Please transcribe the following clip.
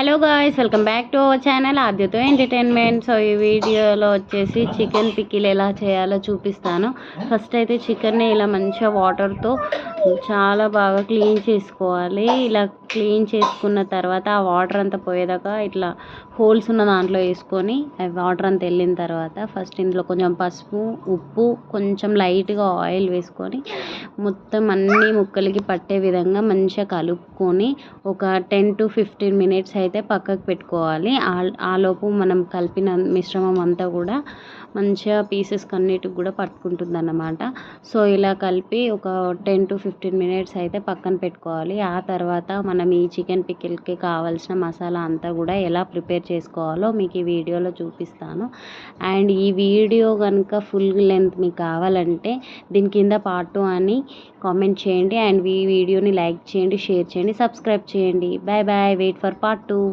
Hello guys, welcome back to our channel ఆద్యతో entertainment. So ఈ వీడియోలో వచ్చేసి చికెన్ పికిల్ ఎలా చేయాలో చూపిస్తాను. ఫస్ట్ అయితే చికెన్ని ఇలా మంచిగా వాటర్తో చాలా బాగా క్లీన్ చేసుకోవాలి. ఇలా క్లీన్ చేసుకున్న తర్వాత ఆ వాటర్ అంతా పోయేదాకా ఇట్లా హోల్స్ ఉన్న దాంట్లో వేసుకొని వాటర్ అంతా వెళ్ళిన తర్వాత ఫస్ట్ ఇందులో కొంచెం పసుపు, ఉప్పు, కొంచెం లైట్గా ఆయిల్ వేసుకొని మొత్తం అన్ని ముక్కలకి పట్టే విధంగా మంచిగా కలుపుకొని ఒక 10 to 15 మినిట్స్ అయితే పక్కకు పెట్టుకోవాలి. ఆలోపు మనం కలిపిన మిశ్రమం అంతా కూడా మంచిగా పీసెస్కి అన్నిటికి కూడా పట్టుకుంటుంది అన్నమాట. సో ఇలా కలిపి ఒక 10 to 15 మినిట్స్ అయితే పక్కన పెట్టుకోవాలి. ఆ తర్వాత మనం ఈ చికెన్ పికిల్కి కావాల్సిన మసాలా అంతా కూడా ఎలా ప్రిపేర్ చేసుకోవాలో మీకు ఈ వీడియోలో చూపిస్తాను. అండ్ ఈ వీడియో కనుక ఫుల్ లెంత్ మీకు కావాలంటే దీని కింద పార్ట్ 2 అని కామెంట్ చేయండి. అండ్ ఈ వీడియోని లైక్ చేయండి, షేర్ చేయండి, సబ్స్క్రైబ్ చేయండి. Bye bye. Wait for part 2.